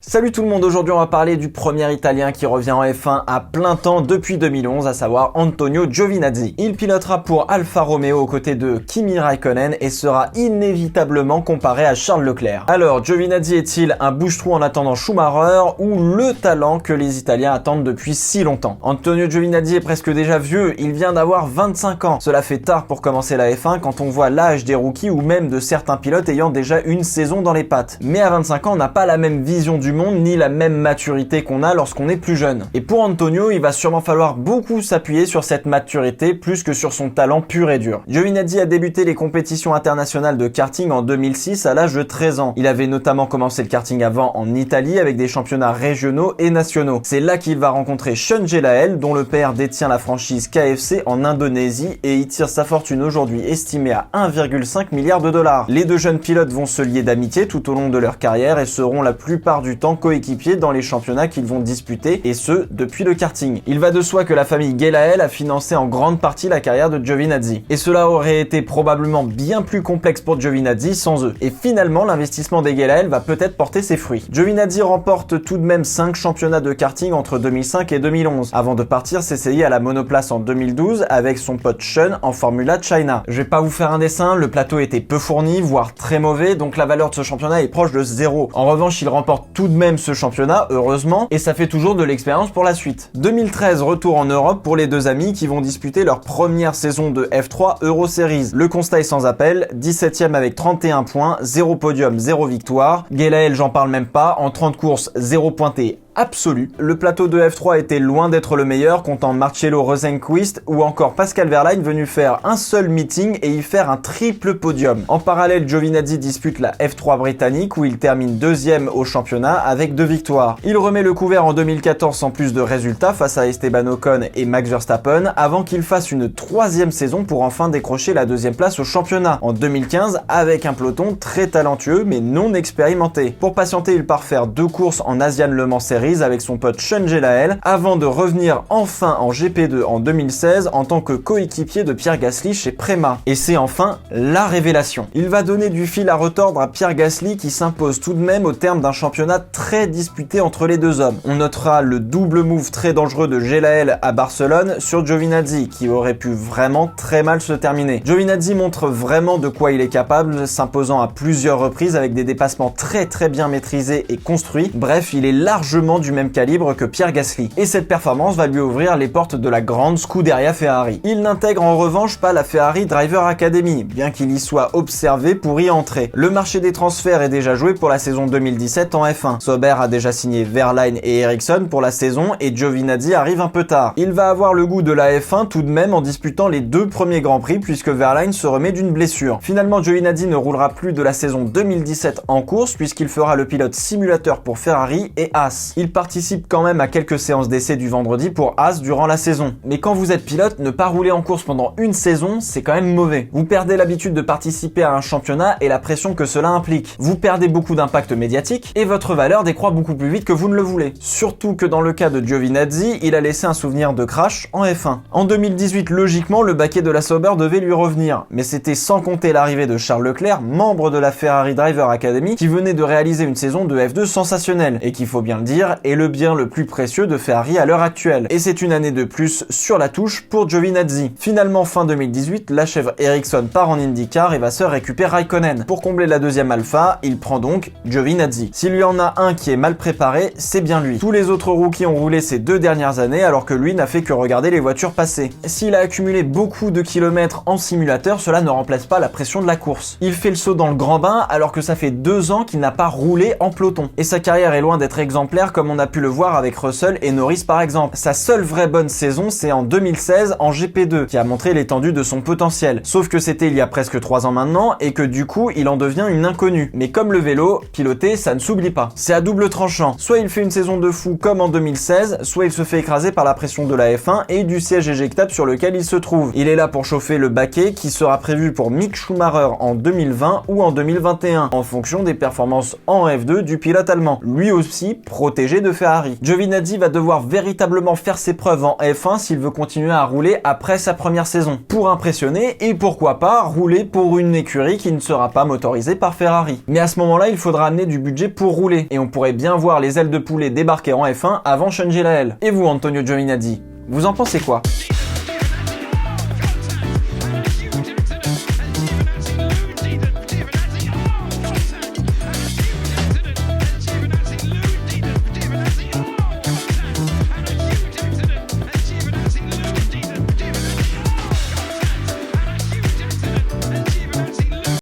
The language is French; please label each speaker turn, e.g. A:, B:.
A: Salut tout le monde, aujourd'hui on va parler du premier Italien qui revient en F1 à plein temps depuis 2011, à savoir Antonio Giovinazzi. Il pilotera pour Alfa Romeo aux côtés de Kimi Raikkonen et sera inévitablement comparé à Charles Leclerc. Alors, Giovinazzi est-il un bouche-trou en attendant Schumacher ou le talent que les Italiens attendent depuis si longtemps? Antonio Giovinazzi est presque déjà vieux, il vient d'avoir 25 ans. Cela fait tard pour commencer la F1 quand on voit l'âge des rookies ou même de certains pilotes ayant déjà une saison dans les pattes. Mais à 25 ans, on n'a pas la même vision du monde ni la même maturité qu'on a lorsqu'on est plus jeune. Et pour Antonio, il va sûrement falloir beaucoup s'appuyer sur cette maturité plus que sur son talent pur et dur. Giovinazzi a débuté les compétitions internationales de karting en 2006 à l'âge de 13 ans. Il avait notamment commencé le karting avant en Italie avec des championnats régionaux et nationaux. C'est là qu'il va rencontrer Shun Gelael, dont le père détient la franchise KFC en Indonésie et y tire sa fortune aujourd'hui estimée à 1,5 milliard de dollars. Les deux jeunes pilotes vont se lier d'amitié tout au long de leur carrière et seront la plupart du temps coéquipiers dans les championnats qu'ils vont disputer, et ce, depuis le karting. Il va de soi que la famille Gelael a financé en grande partie la carrière de Giovinazzi. Et cela aurait été probablement bien plus complexe pour Giovinazzi sans eux. Et finalement, l'investissement des Gelael va peut-être porter ses fruits. Giovinazzi remporte tout de même 5 championnats de karting entre 2005 et 2011, avant de partir s'essayer à la monoplace en 2012 avec son pote Shun en Formula China. Je vais pas vous faire un dessin, le plateau était peu fourni, voire très mauvais, donc la valeur de ce championnat est proche de 0. En revanche, il remporte tout de même ce championnat, heureusement, et ça fait toujours de l'expérience pour la suite. 2013, retour en Europe pour les deux amis qui vont disputer leur première saison de F3 Euro Series. Le constat est sans appel, 17ème avec 31 points, 0 podium, 0 victoire. Gelael, j'en parle même pas, en 30 courses, 0 pointé absolu. Le plateau de F3 était loin d'être le meilleur, comptant Marcello Rosenqvist ou encore Pascal Wehrlein venu faire un seul meeting et y faire un triple podium. En parallèle, Giovinazzi dispute la F3 britannique où il termine 2e au championnat avec 2 victoires. Il remet le couvert en 2014 sans plus de résultats face à Esteban Ocon et Max Verstappen avant qu'il fasse une 3e saison pour enfin décrocher la 2e place au championnat en 2015 avec un peloton très talentueux mais non expérimenté. Pour patienter, il part faire 2 courses en Asian Le Mans Series avec son pote Shun Gelael avant de revenir enfin en GP2 en 2016 en tant que coéquipier de Pierre Gasly chez Prema. Et c'est enfin la révélation. Il va donner du fil à retordre à Pierre Gasly qui s'impose tout de même au terme d'un championnat très disputé entre les deux hommes. On notera le double move très dangereux de Gelael à Barcelone sur Giovinazzi qui aurait pu vraiment très mal se terminer. Giovinazzi montre vraiment de quoi il est capable, s'imposant à plusieurs reprises avec des dépassements très bien maîtrisés et construits. Bref, il est largement du même calibre que Pierre Gasly. Et cette performance va lui ouvrir les portes de la grande Scuderia Ferrari. Il n'intègre en revanche pas la Ferrari Driver Academy, bien qu'il y soit observé pour y entrer. Le marché des transferts est déjà joué pour la saison 2017 en F1. Sauber a déjà signé Wehrlein et Ericsson pour la saison et Giovinazzi arrive un peu tard. Il va avoir le goût de la F1 tout de même en disputant les 2 premiers Grands Prix puisque Wehrlein se remet d'une blessure. Finalement, Giovinazzi ne roulera plus de la saison 2017 en course puisqu'il fera le pilote simulateur pour Ferrari et Haas. Il participe quand même à quelques séances d'essai du vendredi pour Haas durant la saison. Mais quand vous êtes pilote, ne pas rouler en course pendant une saison, c'est quand même mauvais. Vous perdez l'habitude de participer à un championnat et la pression que cela implique. Vous perdez beaucoup d'impact médiatique et votre valeur décroît beaucoup plus vite que vous ne le voulez. Surtout que dans le cas de Giovinazzi, il a laissé un souvenir de crash en F1. En 2018, logiquement, le baquet de la Sauber devait lui revenir. Mais c'était sans compter l'arrivée de Charles Leclerc, membre de la Ferrari Driver Academy, qui venait de réaliser une saison de F2 sensationnelle et qu'il faut bien le dire, est le bien le plus précieux de Ferrari à l'heure actuelle. Et c'est une année de plus sur la touche pour Giovinazzi. Finalement, fin 2018, la chèvre Ericsson part en IndyCar et va se récupérer Raikkonen. Pour combler la 2e Alpha, il prend donc Giovinazzi. S'il y en a un qui est mal préparé, c'est bien lui. Tous les autres rookies ont roulé ces 2 dernières années alors que lui n'a fait que regarder les voitures passer. S'il a accumulé beaucoup de kilomètres en simulateur, cela ne remplace pas la pression de la course. Il fait le saut dans le grand bain alors que ça fait 2 ans qu'il n'a pas roulé en peloton. Et sa carrière est loin d'être exemplaire comme on a pu le voir avec Russell et Norris par exemple. Sa seule vraie bonne saison, c'est en 2016 en GP2, qui a montré l'étendue de son potentiel. Sauf que c'était il y a presque 3 ans maintenant, et que du coup, il en devient une inconnue. Mais comme le vélo, piloter, ça ne s'oublie pas. C'est à double tranchant. Soit il fait une saison de fou comme en 2016, soit il se fait écraser par la pression de la F1 et du siège éjectable sur lequel il se trouve. Il est là pour chauffer le baquet qui sera prévu pour Mick Schumacher en 2020 ou en 2021, en fonction des performances en F2 du pilote allemand. Lui aussi protégé PDG de Ferrari. Giovinazzi va devoir véritablement faire ses preuves en F1 s'il veut continuer à rouler après sa première saison, pour impressionner et pourquoi pas rouler pour une écurie qui ne sera pas motorisée par Ferrari. Mais à ce moment-là, il faudra amener du budget pour rouler, et on pourrait bien voir les ailes de poulet débarquer en F1 avant changer la L. Et vous, Antonio Giovinazzi, vous en pensez quoi ?